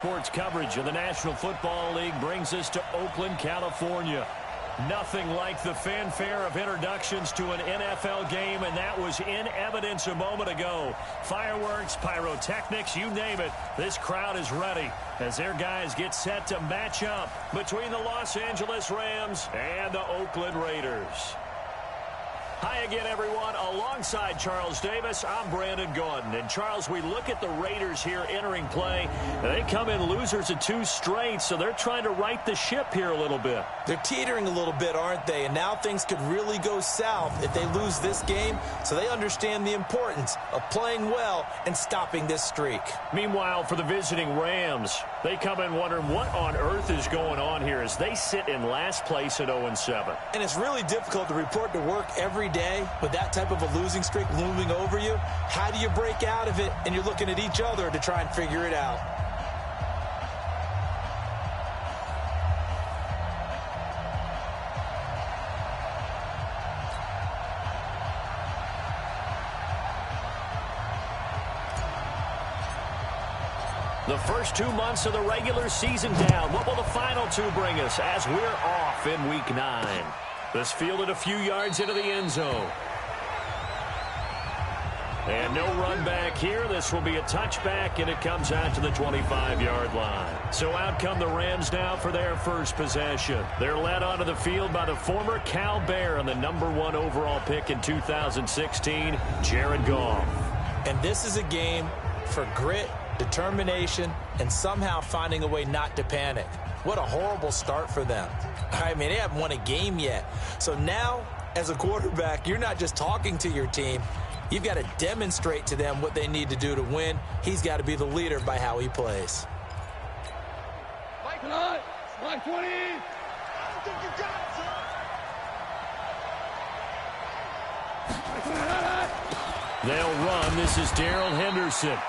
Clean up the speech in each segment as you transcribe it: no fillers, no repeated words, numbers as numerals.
Sports coverage of the National Football League brings us to Oakland, California. Nothing like the fanfare of introductions to an NFL game, and that was in evidence a moment ago. Fireworks, pyrotechnics, you name it. This crowd is ready as their guys get set to match up between the Los Angeles Rams and the Oakland Raiders. Hi again, everyone. Alongside Charles Davis, I'm Brandon Gordon. And, Charles, we look at the Raiders here entering play. They come in losers of 2 straight, so they're trying to right the ship here a little bit. They're teetering a little bit, aren't they? And now things could really go south if they lose this game, so they understand the importance of playing well and stopping this streak. Meanwhile, for the visiting Rams, they come in wondering what on earth is going on here as they sit in last place at 0-7. And it's really difficult to report to work every day with that type of a losing streak looming over you. How do you break out of it? And you're looking at each other to try and figure it out. The first 2 months of the regular season down. What will the final 2 bring us as we're off in Week 9? This fielded a few yards into the end zone. And no run back here. This will be a touchback, and it comes out to the 25-yard line. So out come the Rams now for their first possession. They're led onto the field by the former Cal Bear and the #1 overall pick in 2016, Jared Goff. And this is a game for grit, determination, and somehow finding a way not to panic. What a horrible start for them. I mean, they haven't won a game yet. So now, as a quarterback, you're not just talking to your team. You've got to demonstrate to them what they need to do to win. He's got to be the leader by how he plays. Mike 20. I think you got it, They'll run. This is Darrell Henderson.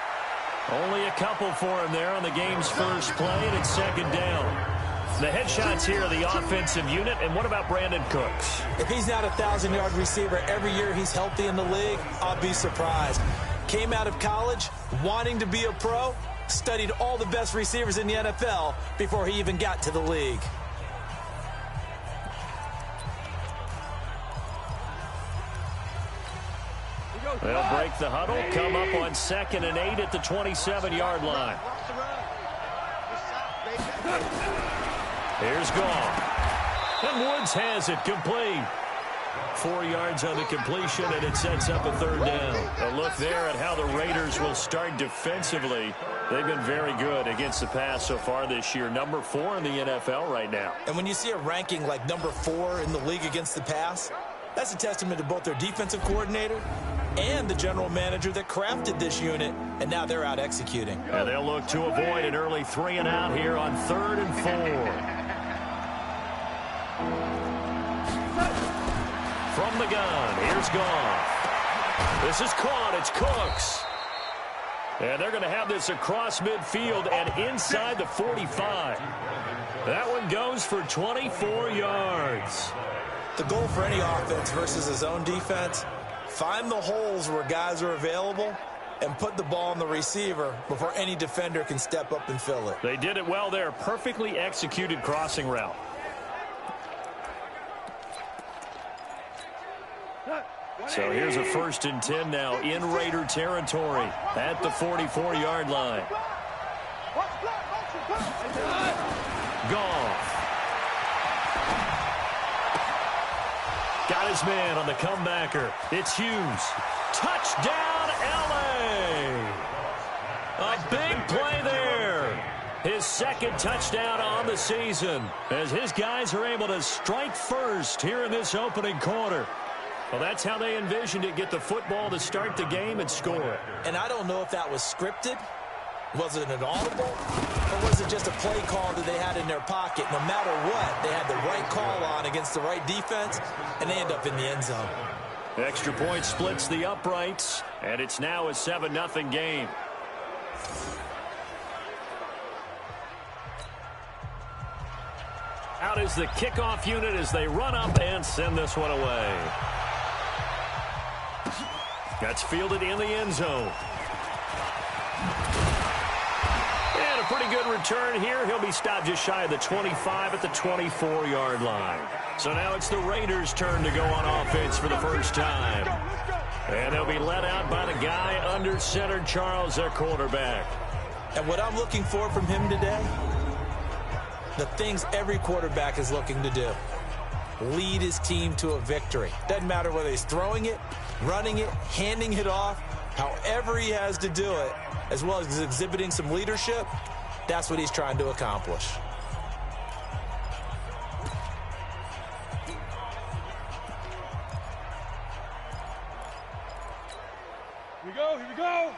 Only a couple for him there on the game's first play, and it's second down. The headshots here are the offensive unit, and what about Brandon Cooks? If he's not a 1,000-yard receiver every year he's healthy in the league, I'll be surprised. Came out of college wanting to be a pro, studied all the best receivers in the NFL before he even got to the league. They'll break the huddle, come up on 2nd and 8 at the 27-yard line. Here's Goff. And Woods has it complete. 4 yards on the completion, and it sets up a 3rd down. A look there at how the Raiders will start defensively. They've been very good against the pass so far this year. Number 4 in the NFL right now. And when you see a ranking like number 4 in the league against the pass, that's a testament to both their defensive coordinator and the general manager that crafted this unit, and now they're out executing. And they'll look to avoid an early 3 and out here on 3rd and 4. From the gun, here's Goff. This is caught. It's Cooks. And they're going to have this across midfield and inside the 45. That one goes for 24 yards. The goal for any offense versus his own defense, find the holes where guys are available and put the ball on the receiver before any defender can step up and fill it. They did it well there. Perfectly executed crossing route. So here's a 1st and 10 now in Raider territory at the 44-yard line. Goff. Got his man on the comebacker. It's Hughes. Touchdown, L.A. A big play there. His 2nd touchdown on the season as his guys are able to strike first here in this opening quarter. Well, that's how they envisioned it. Get the football to start the game and score. And I don't know if that was scripted. Was it an audible? Or was it just a play call that they had in their pocket? No matter what, they had the right call on against the right defense, and they end up in the end zone. Extra point splits the uprights, and it's now a 7-0 game. Out is the kickoff unit as they run up and send this one away. That's fielded in the end zone. And a pretty good return here. He'll be stopped just shy of the 25 at the 24-yard line. So now it's the Raiders' turn to go on offense for the first time. And they'll be let out by the guy under center, Charles, their quarterback. And what I'm looking for from him today, the things every quarterback is looking to do. Lead his team to a victory. Doesn't matter whether he's throwing it, running it, handing it off, however he has to do it, as well as exhibiting some leadership, that's what he's trying to accomplish. Here we go.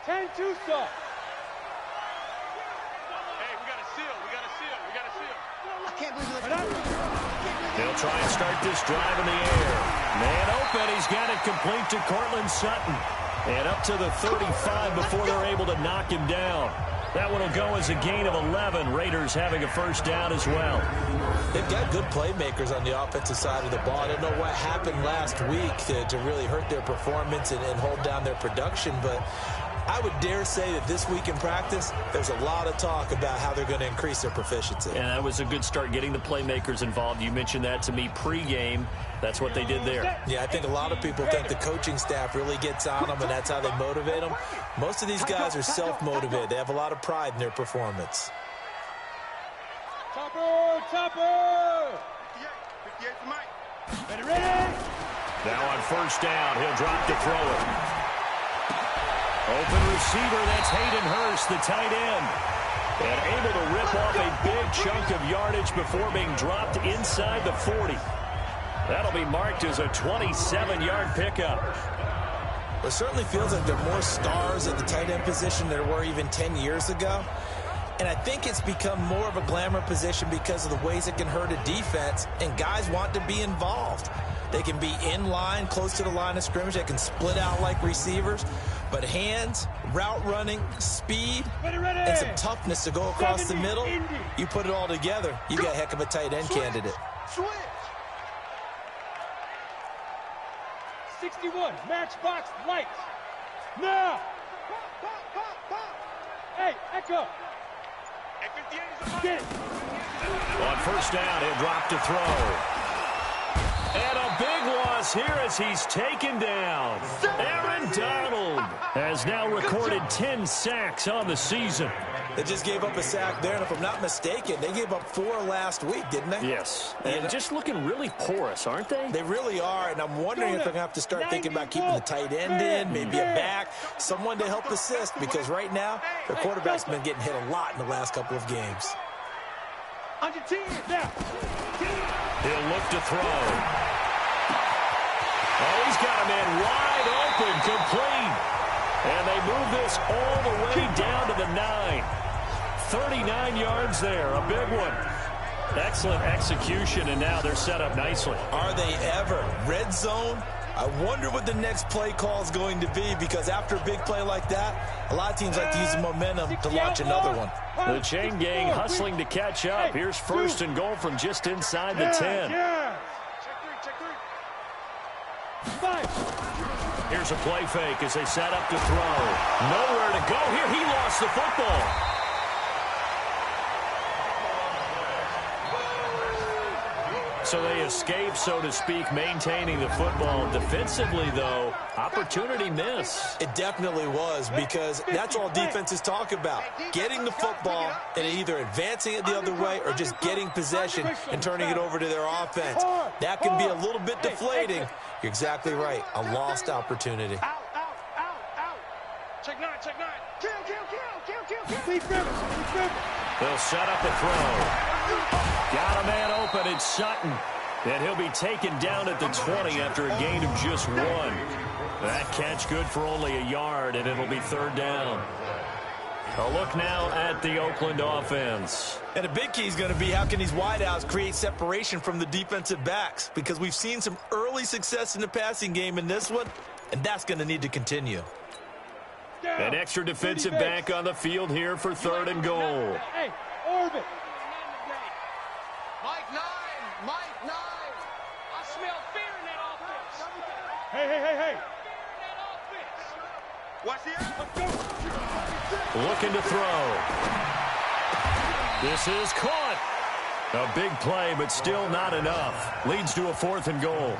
10-2 stop. Hey, we got a seal. I can't believe it. They'll try and start this drive in the air. Man open, he's got it complete to Cortland Sutton. And up to the 35 before they're able to knock him down. That one will go as a gain of 11. Raiders having a first down as well. They've got good playmakers on the offensive side of the ball. I don't know what happened last week to really hurt their performance and hold down their production, but I would dare say that this week in practice, there's a lot of talk about how they're going to increase their proficiency. And that was a good start getting the playmakers involved. You mentioned that to me pregame. That's what they did there. Yeah, I think a lot of people think the coaching staff really gets on them, and that's how they motivate them. Most of these guys are self-motivated. They have a lot of pride in their performance. Topper! 58 to Mike. Ready? Now on first down, he'll drop to throw it. Open receiver, that's Hayden Hurst, the tight end. And able to rip off a big chunk of yardage before being dropped inside the 40. That'll be marked as a 27-yard pickup. It certainly feels like there are more stars at the tight end position than there were even 10 years ago. And I think it's become more of a glamour position because of the ways it can hurt a defense, and guys want to be involved. They can be in line, close to the line of scrimmage. They can split out like receivers. But hands, route running, speed, and some toughness to go across the middle, you put it all together, you got a heck of a tight end candidate. Switch. 61, matchbox lights. Now. Pop. Hey, Echo. Get it. On first down, he'll drop to throw. And a big loss here as he's taken down. Aaron Donald has now recorded 10 sacks on the season. They just gave up a sack there, and if I'm not mistaken, they gave up 4 last week, didn't they? Yes, and just looking really porous, aren't they? They really are, and I'm wondering if they're going to have to start thinking about keeping the tight end in, maybe a back, someone to help assist, because right now, their quarterback's been getting hit a lot in the last couple of games. On your team, now. He'll look to throw. Oh, he's got a man wide open, complete. And they move this all the way down to the 9. 39 yards there, a big one. Excellent execution, and now they're set up nicely. Are they ever? Red zone? I wonder what the next play call is going to be, because after a big play like that, a lot of teams like to use the momentum to launch another one. The chain gang hustling to catch up. Here's first and goal from just inside the 10. Check three. Here's a play fake as they set up to throw. Nowhere to go here. He lost the football. So they escape, so to speak, maintaining the football. Defensively, though, opportunity miss. It definitely was, because that's all defenses talk about. Getting the football and either advancing it the other way or just getting possession and turning it over to their offense. That can be a little bit deflating. You're exactly right. A lost opportunity. Out. Check 9. Kill. They'll set up a throw. Got a man open. It's Sutton. And he'll be taken down at the 20 after a gain of just 1. That catch good for only a yard, and it'll be third down. A look now at the Oakland offense. And a big key is going to be how can these wideouts create separation from the defensive backs, because we've seen some early success in the passing game in this one, and that's going to need to continue. An extra defensive back on the field here for third and goal. Hey, orbit. Mike 9. I smell fear in that offense. Hey. Watch the Let's go. Looking to throw. This is caught. A big play, but still not enough. Leads to a 4th and goal.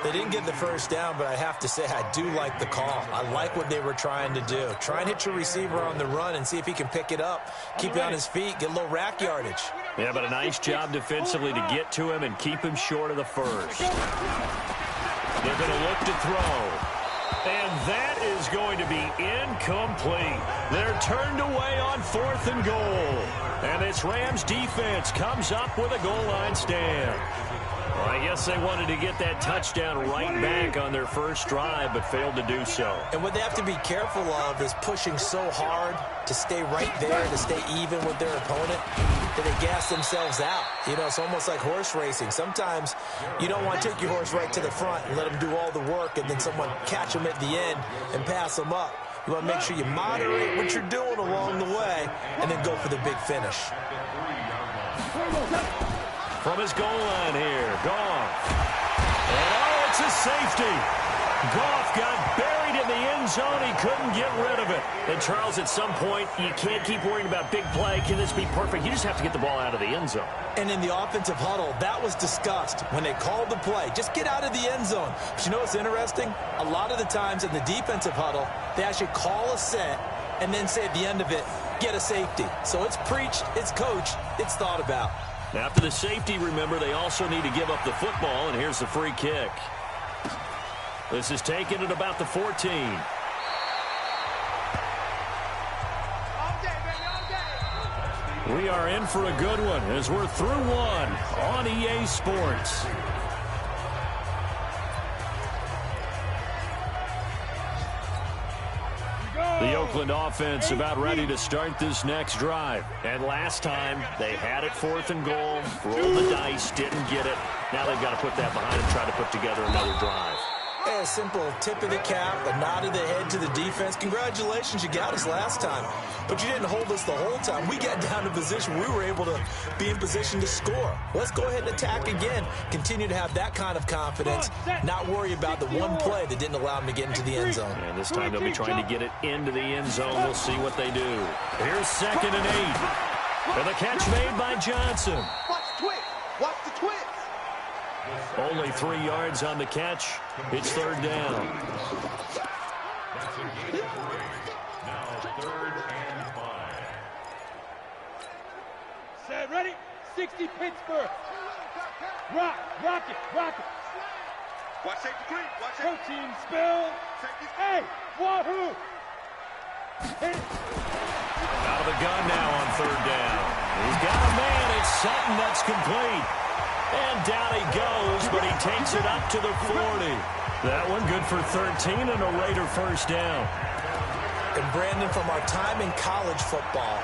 They didn't get the first down, but I have to say I do like the call. I like what they were trying to do. Try and hit your receiver on the run and see if he can pick it up. Keep it on his feet, get a little rack yardage. Yeah, but a nice job defensively to get to him and keep him short of the first. They're going to look to throw. And that is going to be incomplete. They're turned away on 4th and goal. And this Rams defense comes up with a goal line stand. Well, I guess they wanted to get that touchdown right back on their first drive, but failed to do so. And what they have to be careful of is pushing so hard to stay right there, to stay even with their opponent, that they gas themselves out. You know, it's almost like horse racing. Sometimes you don't want to take your horse right to the front and let them do all the work, and then someone catch them at the end and pass them up. You want to make sure you moderate what you're doing along the way and then go for the big finish. From his goal line here, Goff. And oh, it's a safety. Goff got buried in the end zone. He couldn't get rid of it. And, Charles, at some point, you can't keep worrying about big play. Can this be perfect? You just have to get the ball out of the end zone. And in the offensive huddle, that was discussed when they called the play. Just get out of the end zone. But you know what's interesting? A lot of the times in the defensive huddle, they actually call a set and then say at the end of it, get a safety. So it's preached, it's coached, it's thought about. After the safety, remember, they also need to give up the football, and here's the free kick. This is taken at about the 14. We are in for a good one as we're through one on EA Sports. The Oakland offense about ready to start this next drive. And last time, they had it 4th and goal, rolled the dice, didn't get it. Now they've got to put that behind and try to put together another drive. A simple tip of the cap, a nod of the head to the defense. Congratulations, you got us last time. But you didn't hold us the whole time. We got down to position. We were able to be in position to score. Let's go ahead and attack again. Continue to have that kind of confidence. Not worry about the one play that didn't allow them to get into the end zone. And this time they'll be trying to get it into the end zone. We'll see what they do. Here's 2nd and 8. And the catch made by Johnson. Watch the twist. Watch the twist. Only 3 yards on the catch. It's 3rd down. Now 3rd and 5. Set, ready? 60 Pittsburgh. Rock it. Watch safety creep. Watch safety. Protein spill. Hey, wahoo! Hit it. Out of the gun now on 3rd down. He's got a man. It's Sutton that's complete. And down he goes, but he takes it up to the 40. That one good for 13 and a Raider first down. And Brandon, from our time in college football,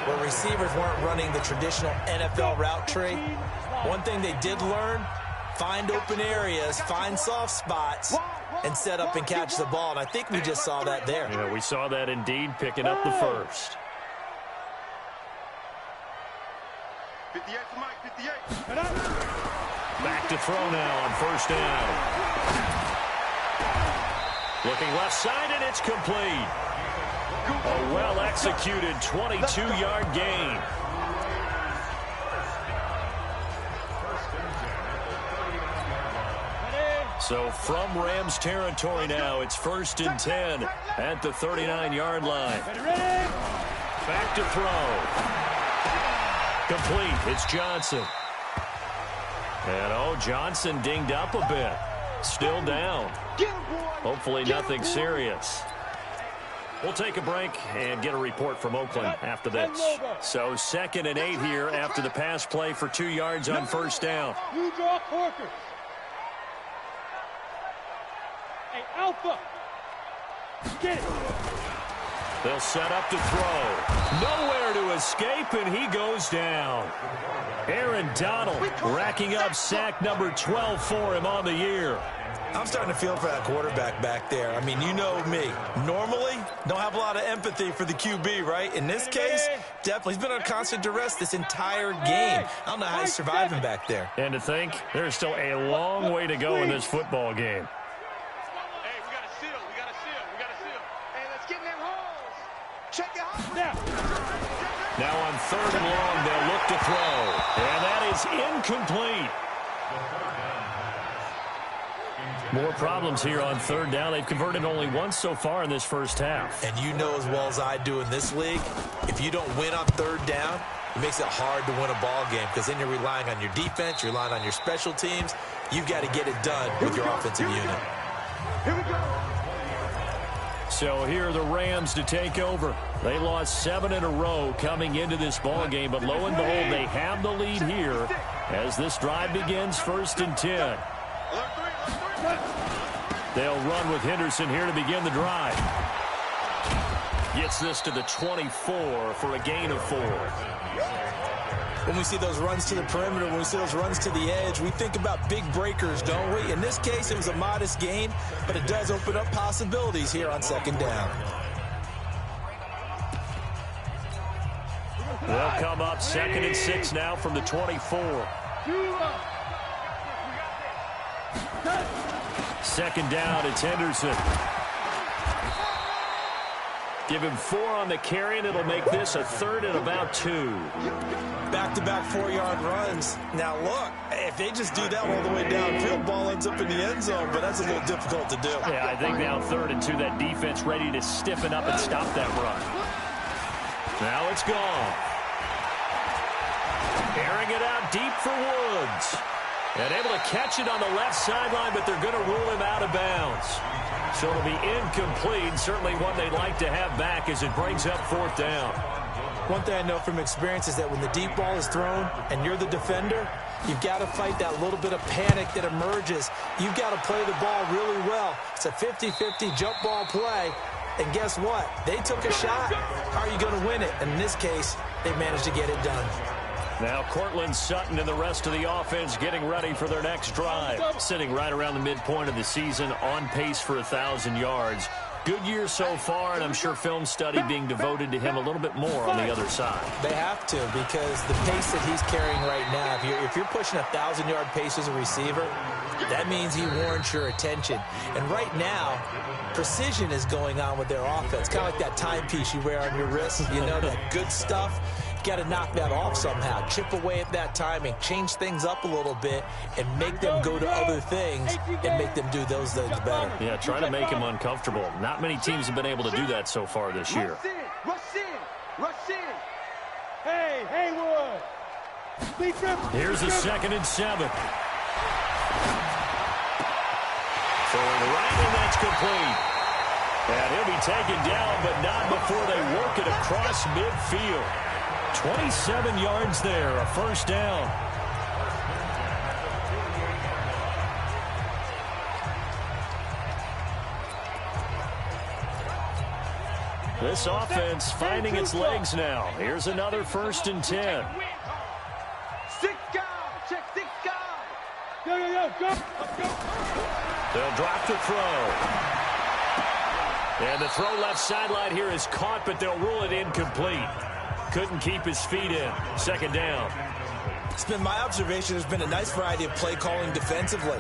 where receivers weren't running the traditional NFL route tree, one thing they did learn, find open areas, find soft spots, and set up and catch the ball. And I think we just saw that there. Yeah, we saw that indeed, picking up the first. 58 for Mike, 58. Back to throw now on 1st down. Looking left side, and it's complete. A well-executed 22-yard gain. So from Rams territory now, it's 1st and 10 at the 39-yard line. Back to throw. Complete. It's Johnson. And, Johnson dinged up a bit. Still down. Hopefully nothing serious. We'll take a break and get a report from Oakland after this. So 2nd and 8 here after the pass play for 2 yards on 1st down. You draw Corker. Hey, Alpha. Get it. They'll set up to throw. Nowhere to escape, and he goes down. Aaron Donald racking up sack number 12 for him on the year. I'm starting to feel for that quarterback back there. I mean, you know me. Normally, don't have a lot of empathy for the QB, right? In this case, definitely. He's been under constant duress this entire game. I don't know how he's surviving back there. And to think, there's still a long way to go in this football game. Hey, we got to seal. We got to seal. Hey, let's get in them holes. Check it out. Now on 3rd and long. They'll look to throw. And that is incomplete. More problems here on 3rd down. They've converted only once so far in this first half. And you know as well as I do in this league, if you don't win on 3rd down, it makes it hard to win a ball game because then you're relying on your defense, you're relying on your special teams. You've got to get it done with your offensive unit. Here we go. So here are the Rams to take over. They lost 7 in a row coming into this ball game, but lo and behold, they have the lead here as this drive begins. 1st and 10. They'll run with Henderson here to begin the drive. Gets this to the 24 for a gain of 4. When we see those runs to the perimeter, when we see those runs to the edge, we think about big breakers, don't we? In this case, it was a modest gain, but it does open up possibilities here on 2nd down. They'll come up 2nd and 6 now from the 24. 2nd down, it's Henderson. Give him 4 on the carry, and it'll make this a 3rd and about 2. Back-to-back 4-yard runs. Now, look, if they just do that all the way downfield, ball ends up in the end zone, but that's a little difficult to do. Yeah, I think now 3rd and 2, that defense ready to stiffen up and stop that run. Now it's gone. Airing it out deep for Woods. And able to catch it on the left sideline, but they're going to rule him out of bounds. So it'll be incomplete. Certainly one they'd like to have back as it brings up 4th down. One thing I know from experience is that when the deep ball is thrown and you're the defender, you've got to fight that little bit of panic that emerges. You've got to play the ball really well. It's a 50-50 jump ball play. And guess what? They took a shot. How are you going to win it? And in this case, they managed to get it done. Now Cortland Sutton and the rest of the offense getting ready for their next drive. Sitting right around the midpoint of the season, on pace for 1,000 yards. Good year so far, and I'm sure film study being devoted to him a little bit more on the other side. They have to, because the pace that he's carrying right now, if you're pushing 1,000-yard pace as a receiver, that means he warrants your attention. And right now, precision is going on with their offense. Kind of like that timepiece you wear on your wrist, you know, that good stuff. Got to knock that off somehow. Chip away at that timing. Change things up a little bit and make them go to other things and make them do those things better. Yeah, try to make him uncomfortable. Not many teams have been able to do that so far this year. Rush in. Rush in. Hey, Haywood. Here's a 2nd and 7. Throwing right, and that's complete. And he'll be taken down, but not before they work it across midfield. 27 yards there, a 1st down. This offense finding its legs now. Here's another 1st and 10. 6 guys. Check 6 guys. Go. They'll drop the throw. And the throw left sideline here is caught, but they'll rule it incomplete. Couldn't keep his feet in. 2nd down. It's been my observation there's been a nice variety of play calling defensively.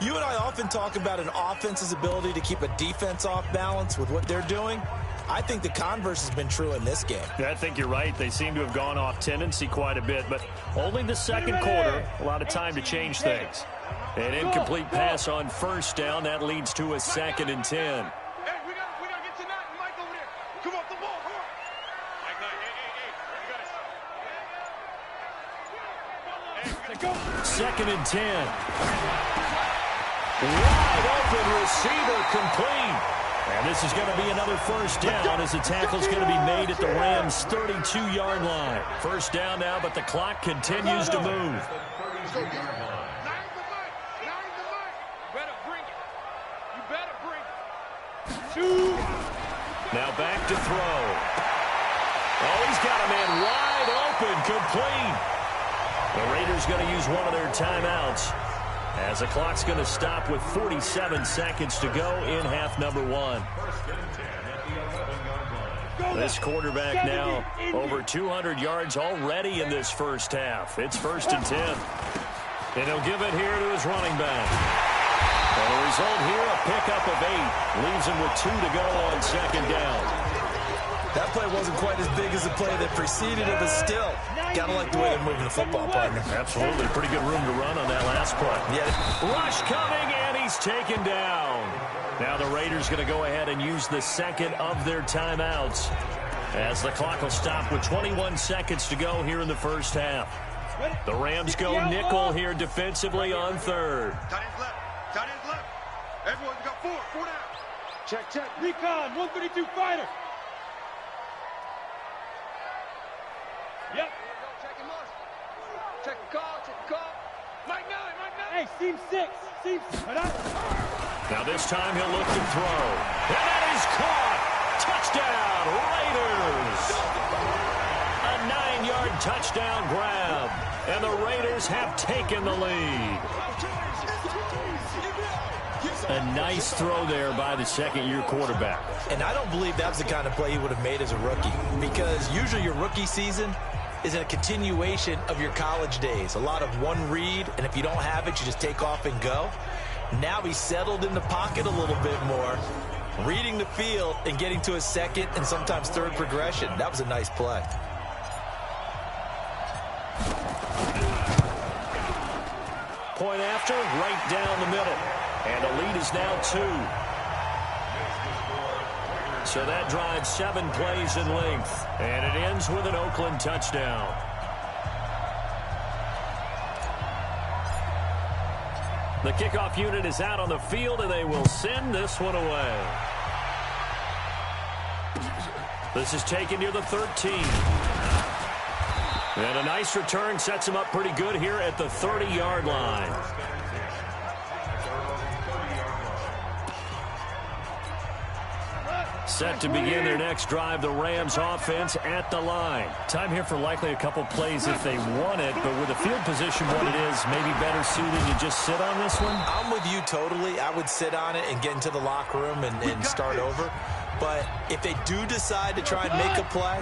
You and I often talk about an offense's ability to keep a defense off balance with what they're doing. I think the converse has been true in this game. I think you're right. They seem to have gone off tendency quite a bit, but only the 2nd quarter. A lot of time to change things. An incomplete pass on 1st down. That leads to a 2nd and 10. Second and 10. Wide open receiver complete. And this is going to be another 1st down as the tackle's going to be made at the Rams' 32-yard line. 1st down now, but the clock continues to move. Now back to throw. Oh, he's got a man wide open, complete. The Raiders going to use one of their timeouts as the clock's going to stop with 47 seconds to go in half number 1. This quarterback now over 200 yards already in this first half. It's 1st and 10. And he'll give it here to his running back. And the result here, a pickup of 8. Leaves him with 2 to go on 2nd down. That play wasn't quite as big as the play that preceded it, but still, gotta like the way they're moving the football, partner. Absolutely. Pretty good room to run on that last play. Yeah. Rush coming, and he's taken down. Now the Raiders going to go ahead and use the second of their timeouts as the clock will stop with 21 seconds to go here in the first half. The Rams go nickel here defensively on third. Tight end's left. Tight end's left. Everyone's got four down. Check. Recon, 132 fighter. Yep. Check him on. Check the call. Mike 9. Hey, seam 6. Now this time he'll look to throw. And that is caught. Touchdown, Raiders. A 9-yard touchdown grab. And the Raiders have taken the lead. A nice throw there by the second-year quarterback. And I don't believe that was the kind of play he would have made as a rookie, because usually your rookie season is a continuation of your college days. A lot of one read, and if you don't have it, you just take off and go. Now he's settled in the pocket a little bit more, reading the field and getting to a second and sometimes third progression. That was a nice play. Point after, right down the middle. And the lead is now 2. So that drives 7 plays in length. And it ends with an Oakland touchdown. The kickoff unit is out on the field, and they will send this one away. This is taken near the 13. And a nice return sets him up pretty good here at the 30-yard line. Set to begin their next drive, the Rams offense at the line. Time here for likely a couple plays if they want it, but with the field position what it is, maybe better suited to just sit on this one? I'm with you totally. I would sit on it and get into the locker room and start over. But if they do decide to try and make a play,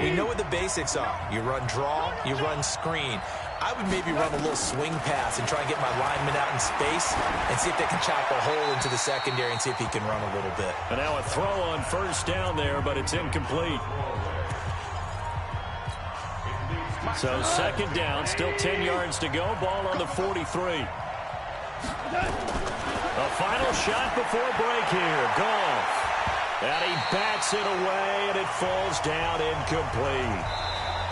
we know what the basics are. You run draw, you run screen. I would maybe run a little swing pass and try and get my lineman out in space and see if they can chop a hole into the secondary and see if he can run a little bit. And now a throw on first down there, but it's incomplete. So second down, still 10 yards to go. Ball on the 43. A final shot before break here. Goff. And he bats it away, and it falls down incomplete.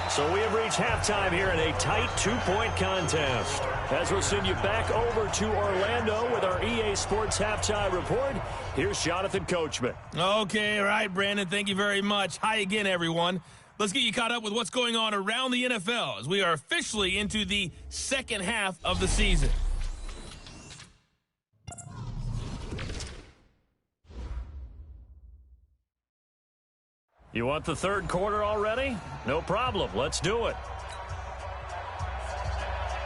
So we have reached halftime here in a tight 2-point contest. As we'll send you back over to Orlando with our EA Sports Halftime Report, here's Jonathan Coachman. Okay, all right, Brandon, thank you very much. Hi again, everyone. Let's get you caught up with what's going on around the NFL as we are officially into the second half of the season. You want the third quarter already? No problem. Let's do it.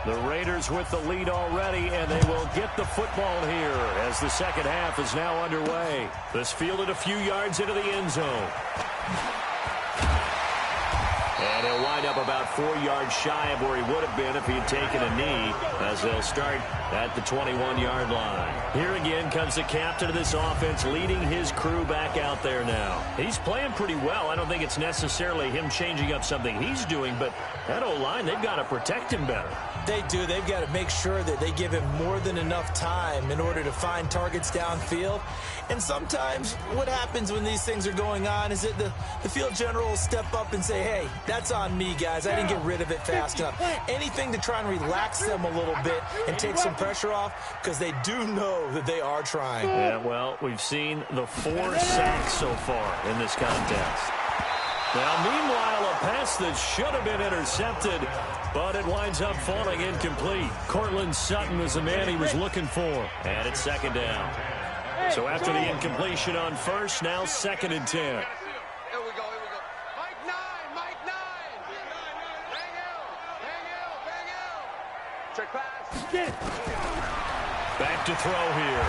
The Raiders with the lead already, and they will get the football here as the second half is now underway. This fielded a few yards into the end zone. And he'll wind up about 4 yards shy of where he would have been if he had taken a knee, as they'll start at the 21-yard line. Here again comes the captain of this offense leading his crew back out there now. He's playing pretty well. I don't think it's necessarily him changing up something he's doing, but that O-line, they've got to protect him better. They do. They've got to make sure that they give him more than enough time in order to find targets downfield. And sometimes what happens when these things are going on is that the field general will step up and say, hey, that's on me, guys. I didn't get rid of it fast enough. Anything to try and relax them a little bit and take some pressure off, because they do know that they are trying. Yeah, well, we've seen the 4 sacks so far in this contest. Now, meanwhile, a pass that should have been intercepted, but it winds up falling incomplete. Cortland Sutton was the man he was looking for. And it's second down. So after the incompletion on first, now 2nd and 10. Here we go. Mike 9. Hang out. Check pass. Back to throw here.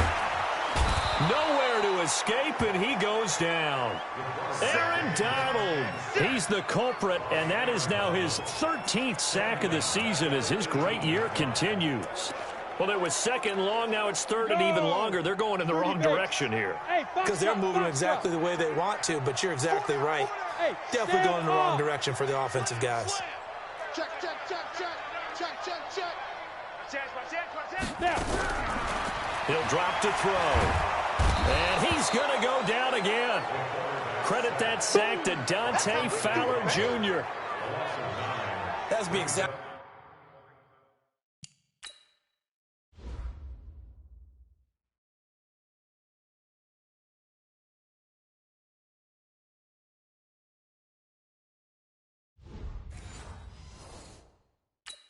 Nowhere to escape, and he goes down. Aaron Donald, he's the culprit, and that is now his 13th sack of the season as his great year continues. Well, it was second and long. Now it's third and even longer. They're going in the wrong direction here. Because they're moving exactly the way they want to, but you're exactly right. Definitely going in the wrong direction for the offensive guys. Check, check, check, check. Check, check, check. He'll drop to throw. And he's going to go down again. Credit that sack to Dante Fowler Jr. That's the exact.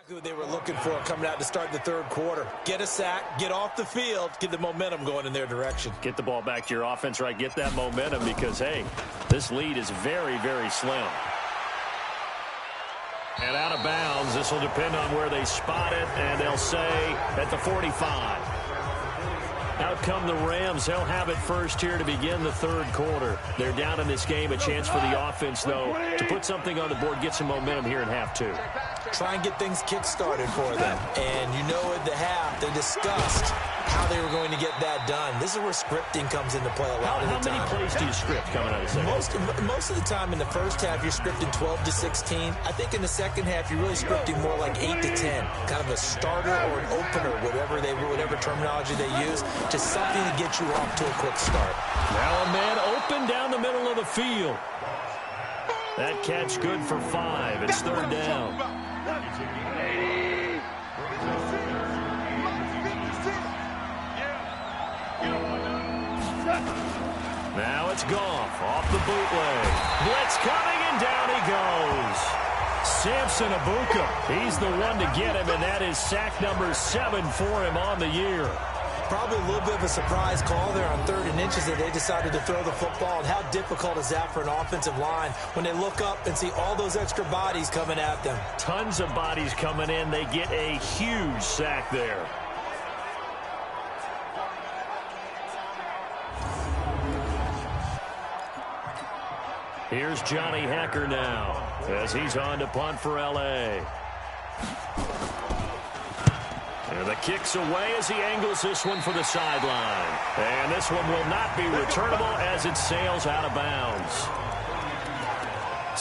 Who they were looking for coming out to start the third quarter. Get a sack, get off the field, get the momentum going in their direction. Get the ball back to your offense, right? Get that momentum because, hey, this lead is very, very slim. And out of bounds, this will depend on where they spot it, and they'll say at the 45. Out come the Rams. They'll have it first here to begin the third quarter. They're down in this game. A chance for the offense, though, to put something on the board, get some momentum here in half two. Try and get things kick-started for them. And you know at the half, they discussed how they were going to get that done. This is where scripting comes into play a lot of the time. How many plays do you script coming out of the second? Most of the time in the first half, you're scripting 12 to 16. I think in the second half, you're really scripting more like 8 to 10. Kind of a starter or an opener, whatever terminology they use. Just something to get you off to a quick start. Now a man open down the middle of the field. That catch good for 5. It's third down. Now it's Goff off the bootleg. Blitz coming, and down he goes. Samson Abuka, he's the one to get him, and that is sack number 7 for him on the year. Probably a little bit of a surprise call there on 3rd and inches that they decided to throw the football. And how difficult is that for an offensive line when they look up and see all those extra bodies coming at them? Tons of bodies coming in. They get a huge sack there. Here's Johnny Hacker now as he's on to punt for L.A. And the kick's away as he angles this one for the sideline. And this one will not be returnable as it sails out of bounds.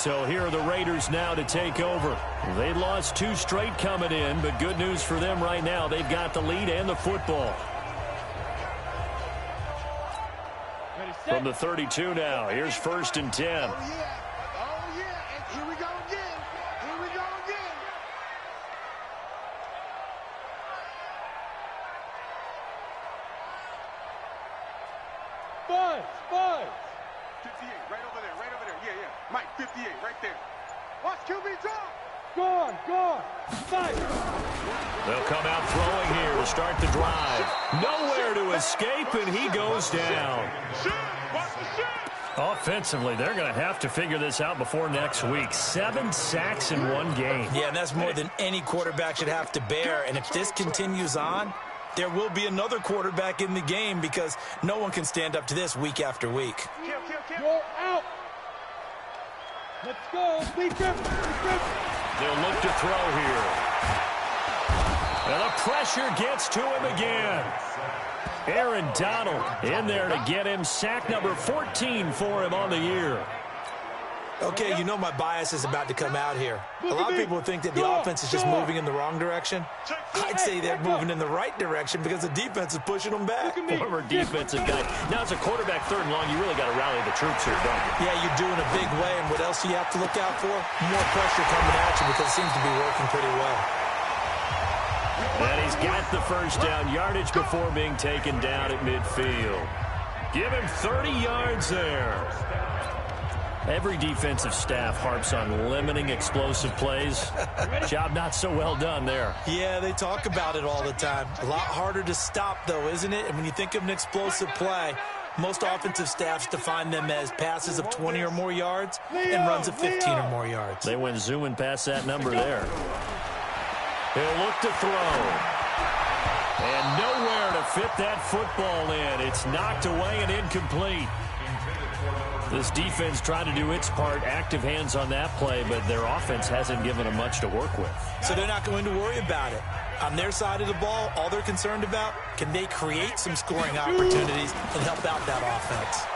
So here are the Raiders now to take over. They lost 2 straight coming in, but good news for them right now. They've got the lead and the football. From the 32 now, here's 1st and 10. Oh, yeah. Oh, yeah. And here we go again. Here we go again. Five. 58, right over there. Yeah, yeah. Mike, 58, right there. Watch QB drop. Gone. Five. They'll come out throwing here to start the drive. Nowhere to escape, and he goes down. Watch the shit. Offensively, they're going to have to figure this out before next week. 7 sacks in one game. Yeah, and that's more than any quarterback should have to bear. And if this continues on, there will be another quarterback in the game because no one can stand up to this week after week. Kill. Go out. Let's go. Lee Griffin. They'll look to throw here. And the pressure gets to him again. Aaron Donald in there to get him. Sack number 14 for him on the year. Okay, you know my bias is about to come out here. A lot of people think that the offense is just moving in the wrong direction. I'd say they're moving in the right direction because the defense is pushing them back. Former defensive guy. Now, as a quarterback, 3rd and long, you really got to rally the troops here, don't you? Yeah, you're doing a big way, and what else do you have to look out for? More pressure coming at you because it seems to be working pretty well. And he's got the first down yardage before being taken down at midfield. Give him 30 yards there. Every defensive staff harps on limiting explosive plays. Job not so well done there. Yeah, they talk about it all the time. A lot harder to stop, though, isn't it? And when you think of an explosive play, most offensive staffs define them as passes of 20 or more yards and runs of 15 or more yards. They went zooming past that number there. He'll look to throw. And nowhere to fit that football in. It's knocked away and incomplete. This defense trying to do its part, active hands on that play, but their offense hasn't given them much to work with. So they're not going to worry about it. On their side of the ball, all they're concerned about, can they create some scoring opportunities and help out that offense?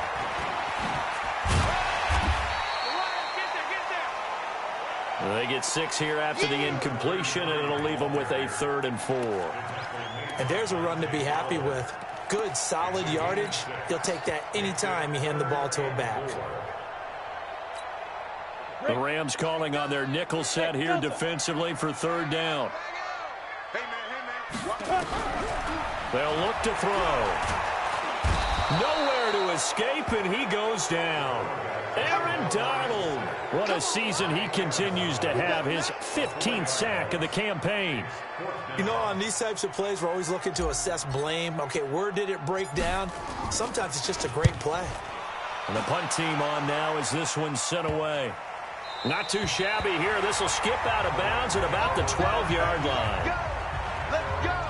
They get 6 here after the incompletion, and it'll leave them with a 3rd and 4. And there's a run to be happy with. Good, solid yardage. He'll take that anytime you hand the ball to a back. The Rams calling on their nickel set here defensively for 3rd down. They'll look to throw. Nowhere to escape, and he goes down. Aaron Donald. What a season he continues to have, his 15th sack of the campaign. You know, on these types of plays, we're always looking to assess blame. Okay, where did it break down? Sometimes it's just a great play. And the punt team on now as this one's sent away. Not too shabby here. This will skip out of bounds at about the 12-yard line. Let's go.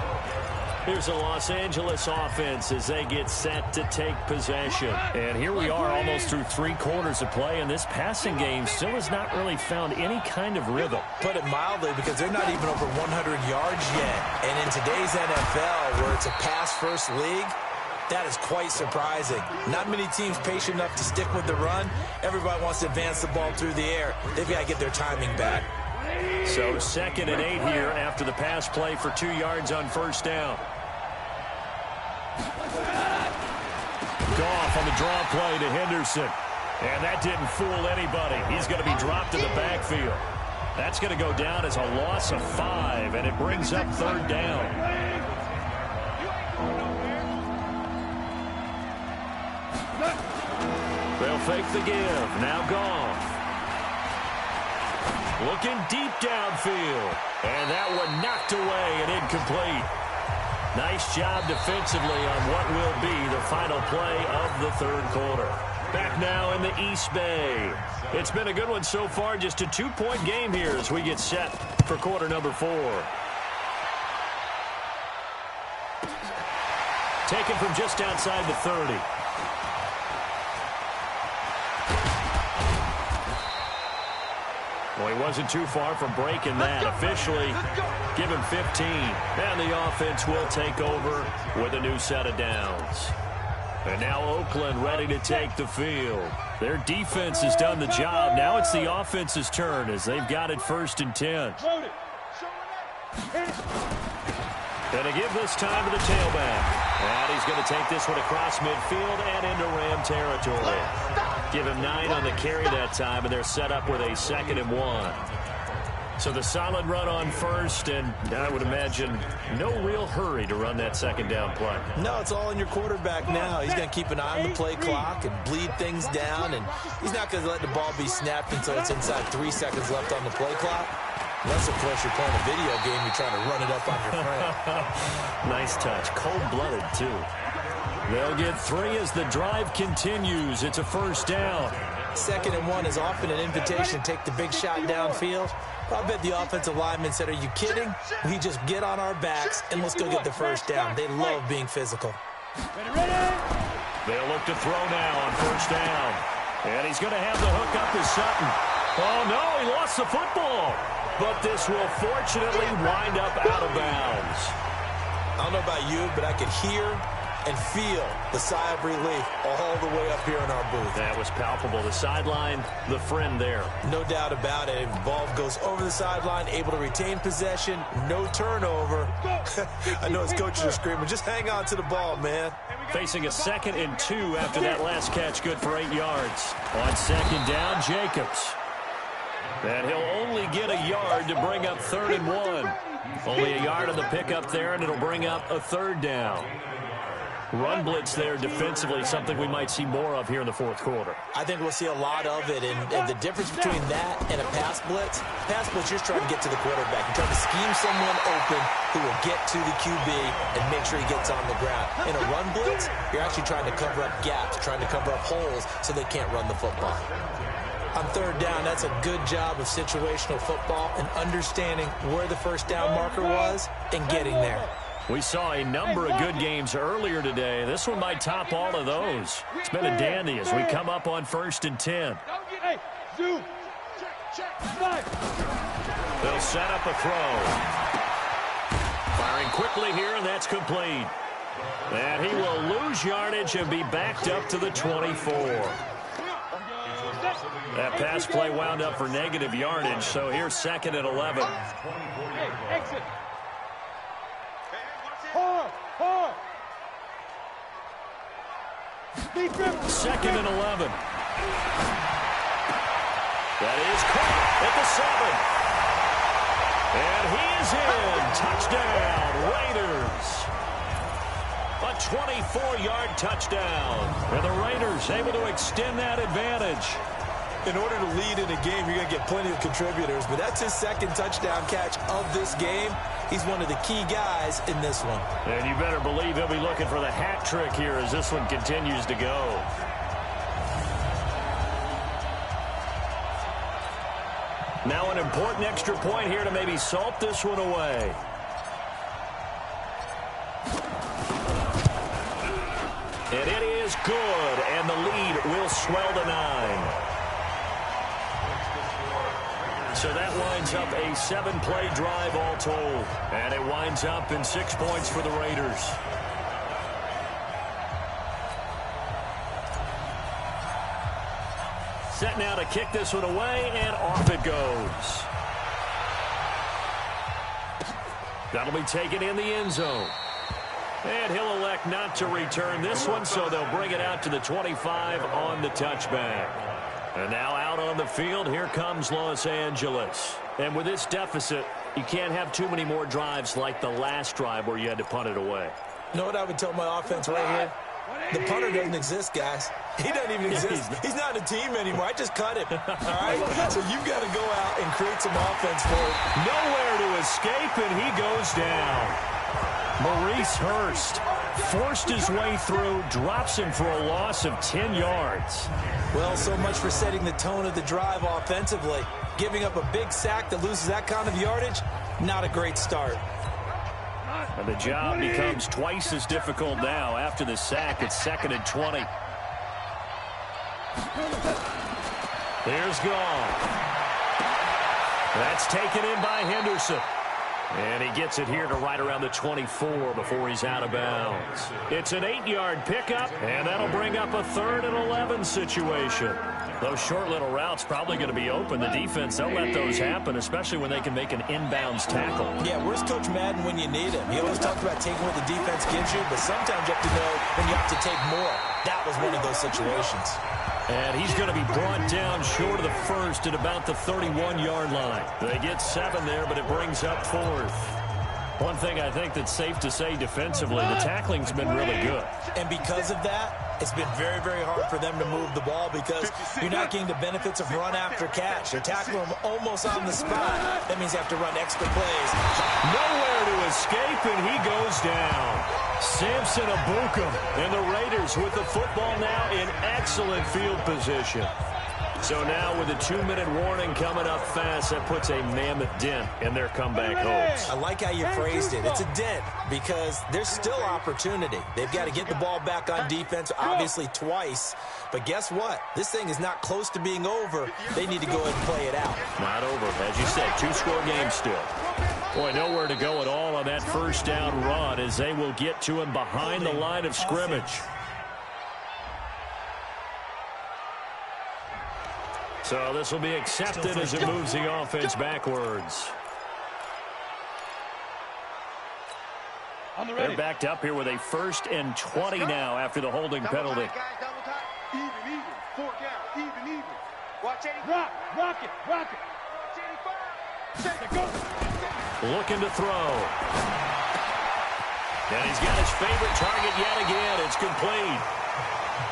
Here's the Los Angeles offense as they get set to take possession. And here we are almost through 3 quarters of play, and this passing game still has not really found any kind of rhythm. Put it mildly, because they're not even over 100 yards yet. And in today's NFL, where it's a pass-first league, that is quite surprising. Not many teams patient enough to stick with the run. Everybody wants to advance the ball through the air. They've got to get their timing back. So 2nd and 8 here after the pass play for 2 yards on 1st down. Goff on the draw play to Henderson. And that didn't fool anybody. He's going to be dropped in the backfield. That's going to go down as a loss of 5, and it brings up 3rd down. They'll fake the give. Now Goff. Looking deep downfield. And that one knocked away and incomplete. Nice job defensively on what will be the final play of the 3rd quarter. Back now in the East Bay. It's been a good one so far. Just a 2-point game here as we get set for quarter number 4. Taken from just outside the 30. Well, he wasn't too far from breaking that. Officially, give him 15. And the offense will take over with a new set of downs. And now Oakland ready to take the field. Their defense has done the job. Now it's the offense's turn as they've got it 1st and 10. And to give this time to the tailback. And he's going to take this one across midfield and into Ram territory. Give him 9 on the carry that time, and they're set up with a 2nd and 1. So the solid run on 1st, and I would imagine no real hurry to run that 2nd down play. No, it's all in your quarterback now. He's going to keep an eye on the play clock and bleed things down, and he's not going to let the ball be snapped until it's inside 3 seconds left on the play clock. Unless, of course, you're playing a video game, you're trying to run it up on your friend. Nice touch. Cold-blooded, too. They'll get 3 as the drive continues. It's a 1st down. 2nd and 1 is often an invitation to take the big shot downfield. I bet the offensive lineman said, are you kidding? We just get on our backs and let's go get the 1st down. They love being physical. They'll look to throw now on 1st down. And he's going to have the hook up to Sutton. Oh, no, he lost the football. But this will fortunately wind up out of bounds. I don't know about you, but I could hear and feel the sigh of relief all the way up here in our booth. That was palpable. The sideline, the friend there. No doubt about it. Ball goes over the sideline, able to retain possession, no turnover. I know his coaches are screaming, just hang on to the ball, man. Facing a 2nd and 2 after that last catch, good for 8 yards. On 2nd down, Jacobs. And he'll only get a yard to bring up 3rd and 1. Only a yard on the pickup there, and it'll bring up a 3rd down. Run blitz there defensively, something we might see more of here in the 4th quarter. I think we'll see a lot of it, and the difference between that and a pass blitz, you're just trying to get to the quarterback. You're trying to scheme someone open who will get to the QB and make sure he gets on the ground. In a run blitz, you're actually trying to cover up gaps, trying to cover up holes so they can't run the football. On 3rd down, that's a good job of situational football and understanding where the 1st down marker was and getting there. We saw a number of good games earlier today. This one might top all of those. It's been a dandy as we come up on 1st and 10. Hey, zoom. They'll set up a throw. Firing quickly here, and that's complete. And he will lose yardage and be backed up to the 24. That pass play wound up for negative yardage, so here's 2nd and 11. Hey, exit. Hard. 2nd and 11. That is caught at the 7. And he is in. Touchdown, Raiders. A 24-yard touchdown. And the Raiders able to extend that advantage. In order to lead in a game, you're going to get plenty of contributors, but that's his 2nd touchdown catch of this game. He's one of the key guys in this one. And you better believe he'll be looking for the hat trick here as this one continues to go. Now an important extra point here to maybe salt this one away. And it is good, and the lead will swell to 9. So that winds up a 7-play drive all told. And it winds up in 6 points for the Raiders. Set now to kick this one away, and off it goes. That'll be taken in the end zone. And he'll elect not to return this one, so they'll bring it out to the 25 on the touchback. And now out on the field, here comes Los Angeles. And with this deficit, you can't have too many more drives like the last drive where you had to punt it away. You know what I would tell my offense right here? The punter doesn't exist, guys. He doesn't even exist. He's not a team anymore. I just cut him. All right? So you've got to go out and create some offense for him. Nowhere to escape, and he goes down. Maurice Hurst forced his way through, drops him for a loss of 10 yards. Well, so much for setting the tone of the drive offensively. Giving up a big sack that loses that kind of yardage, not a great start. And the job becomes twice as difficult now after the sack. It's 2nd and 20. Here's Gall. That's taken in by Henderson. And he gets it here to right around the 24 before he's out of bounds. It's an 8-yard pickup, and that'll bring up a 3rd and 11 situation. Those short little routes probably going to be open. The defense, they'll let those happen, especially when they can make an inbounds tackle. Yeah, where's Coach Madden when you need him? He always talks about taking what the defense gives you, but sometimes you have to know when you have to take more. That was one of those situations. And he's going to be brought down short of the first at about the 31-yard line. They get 7 there, but it brings up 4th. One thing I think that's safe to say defensively, the tackling's been really good. And because of that, it's been very, very hard for them to move the ball because you're not getting the benefits of run after catch. They're tackling them almost on the spot. That means you have to run extra plays. Nowhere to escape, and he goes down. Samson Abukum and the Raiders with the football now in excellent field position. So now with a 2-minute warning coming up fast, that puts a mammoth dent in their comeback hopes. I like how you phrased it. It's a dent because there's still opportunity. They've got to get the ball back on defense, obviously twice. But guess what? This thing is not close to being over. They need to go ahead and play it out. Not over. As you said, 2-score game still. Boy, nowhere to go at all on that first down run as they will get to him behind the line of scrimmage. So this will be accepted as it moves the offense backwards. They're backed up here with a 1st and 20 now after the holding penalty. Even. 4 down. Even. Watch 85. Rock it. Watch 85. Looking to throw. And he's got his favorite target yet again. It's complete.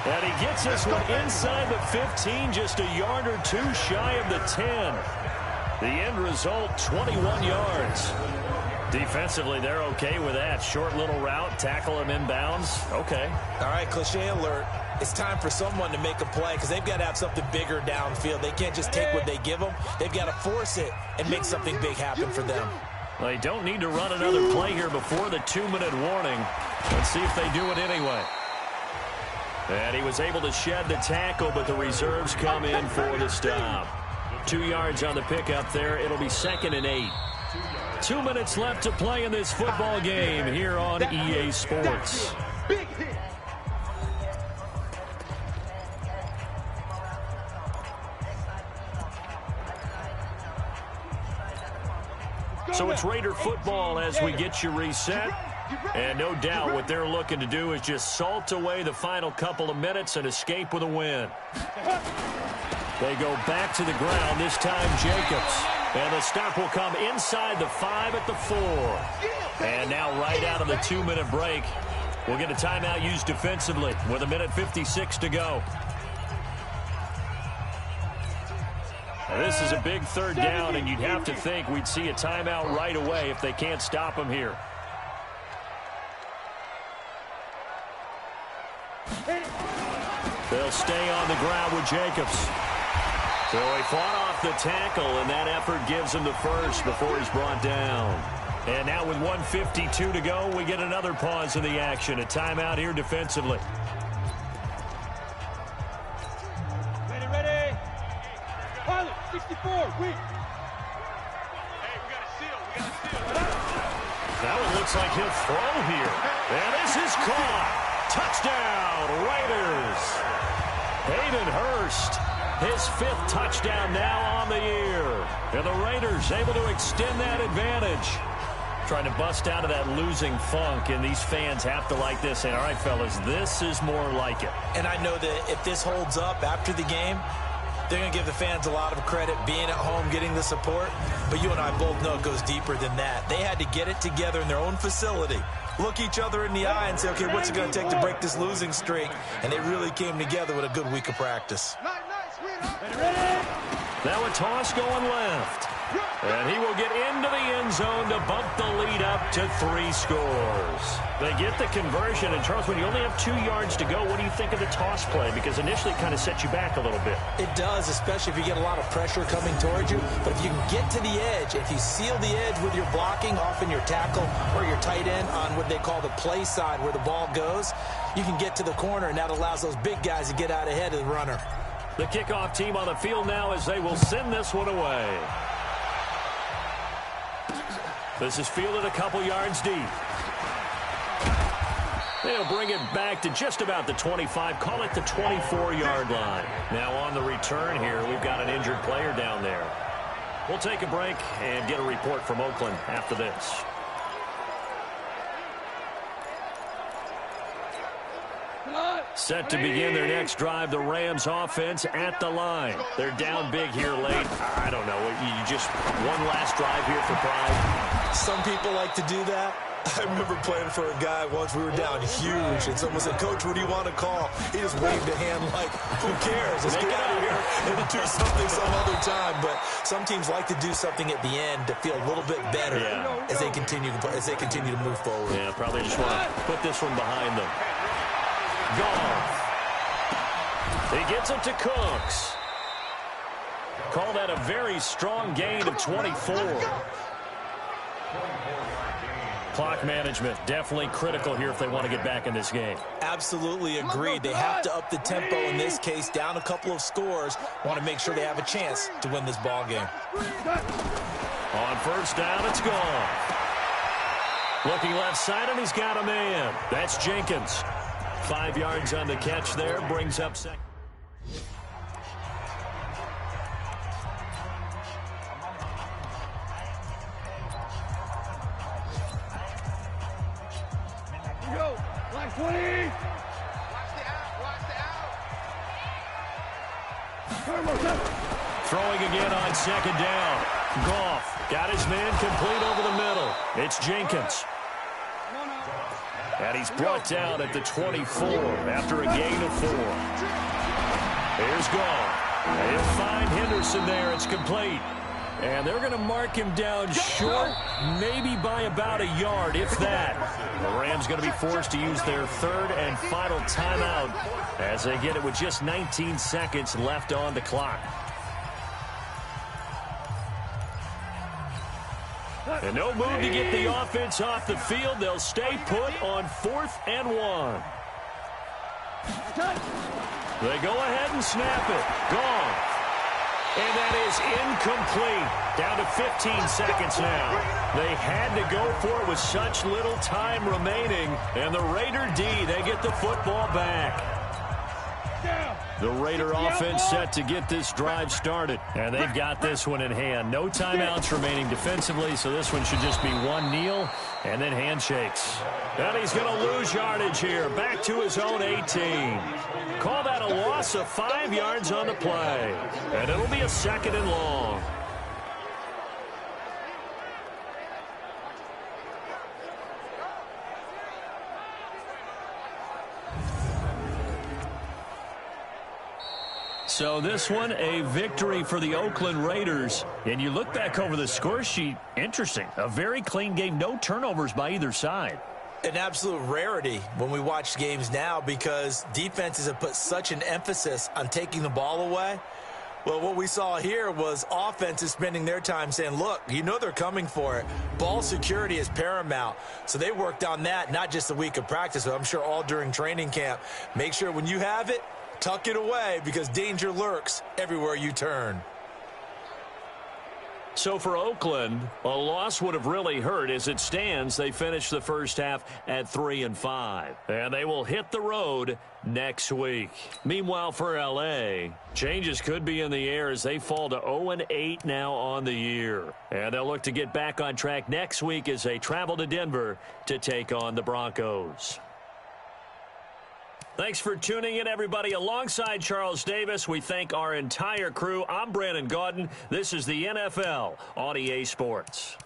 And he gets this one inside the 15, just a yard or 2 shy of the 10. The end result, 21 yards. Defensively, they're okay with that. Short little route, tackle him inbounds. Okay. All right, cliche alert. It's time for someone to make a play because they've got to have something bigger downfield. They can't just take what they give them. They've got to force it and make something big happen for them. They don't need to run another play here before the 2-minute warning. Let's see if they do it anyway. And he was able to shed the tackle, but the reserves come in for the stop. 2 yards on the pickup there. It'll be 2nd and 8. 2 minutes left to play in this football game here on EA Sports. So it's Raider football as we get you reset. And no doubt what they're looking to do is just salt away the final couple of minutes and escape with a win. They go back to the ground, this time Jacobs. And the stop will come inside the 5 at the 4. And now right out of the 2-minute break, we'll get a timeout used defensively with 1:56 to go. Now, this is a big 3rd down, and you'd have to think we'd see a timeout right away if they can't stop him here. They'll stay on the ground with Jacobs. So he fought off the tackle, and that effort gives him the first before he's brought down. And now with 1:52 to go, we get another pause in the action. A timeout here defensively. Ready. Pilot, 64, wait. Hey, we got a seal. That one looks like he'll throw here. And this is caught. Touchdown, Raiders. Hayden Hurst, his 5th touchdown now on the year. And the Raiders able to extend that advantage. Trying to bust out of that losing funk, and these fans have to like this. And all right, fellas, this is more like it. And I know that if this holds up after the game, they're going to give the fans a lot of credit being at home, getting the support. But you and I both know it goes deeper than that. They had to get it together in their own facility, look each other in the eye and say, okay, what's it going to take to break this losing streak? And they really came together with a good week of practice. Now a toss going left. And he will get into the end zone to bump the lead up to 3 scores. They get the conversion. And, Charles, when you only have 2 yards to go, what do you think of the toss play? Because initially it kind of sets you back a little bit. It does, especially if you get a lot of pressure coming towards you. But if you can get to the edge, if you seal the edge with your blocking, often your tackle or your tight end on what they call the play side where the ball goes, you can get to the corner, and that allows those big guys to get out ahead of the runner. The kickoff team on the field now as they will send this one away. This is fielded a couple yards deep. They'll bring it back to just about the 25, call it the 24-yard line. Now on the return here, we've got an injured player down there. We'll take a break and get a report from Oakland after this. Set to begin their next drive, the Rams offense at the line. They're down big here late. I don't know. You just one last drive here for pride. Some people like to do that. I remember playing for a guy once. We were down huge, and someone said, Coach, what do you want to call? He just waved a hand like, who cares? Let's get out of here and do something some other time. But some teams like to do something at the end to feel a little bit better as they continue to move forward. Yeah, probably just want to put this one behind them. Goff. He gets it to Cooks. Call that a very strong gain of 24. Clock management definitely critical here if they want to get back in this game. Absolutely agreed. They have to up the tempo in this case, down a couple of scores. Want to make sure they have a chance to win this ball game. On first down, it's Goff. Looking left side, and he's got a man. That's Jenkins. 5 yards on the catch there, brings up second. Go, line 20. Watch the out. Throwing again on second down. Goff got his man complete over the middle. It's Jenkins. And he's brought down at the 24 after a gain of 4. Here's Goff. He'll find Henderson there. It's complete. And they're going to mark him down short, maybe by about a yard, if that. The Rams going to be forced to use their third and final timeout as they get it with just 19 seconds left on the clock. And no move to get the offense off the field. They'll stay put on 4th and 1. They go ahead and snap it. Gone. And that is incomplete. Down to 15 seconds now. They had to go for it with such little time remaining. And the Raider D, they get the football back. The Raider offense set to get this drive started. And they've got this one in hand. No timeouts remaining defensively, so this one should just be one kneel and then handshakes. And he's going to lose yardage here. Back to his own 18. Call that a loss of 5 yards on the play. And it'll be a 2nd and long. So this one, a victory for the Oakland Raiders. And you look back over the score sheet, interesting. A very clean game, no turnovers by either side. An absolute rarity when we watch games now because defenses have put such an emphasis on taking the ball away. Well, what we saw here was offenses spending their time saying, look, you know they're coming for it. Ball security is paramount. So they worked on that, not just a week of practice, but I'm sure all during training camp. Make sure when you have it, tuck it away because danger lurks everywhere you turn. So for Oakland, a loss would have really hurt. As it stands, they finish the first half at 3-5. And they will hit the road next week. Meanwhile, for L.A., changes could be in the air as they fall to 0-8 now on the year. And they'll look to get back on track next week as they travel to Denver to take on the Broncos. Thanks for tuning in, everybody. Alongside Charles Davis, we thank our entire crew. I'm Brandon Gaudin. This is the NFL on EA Sports.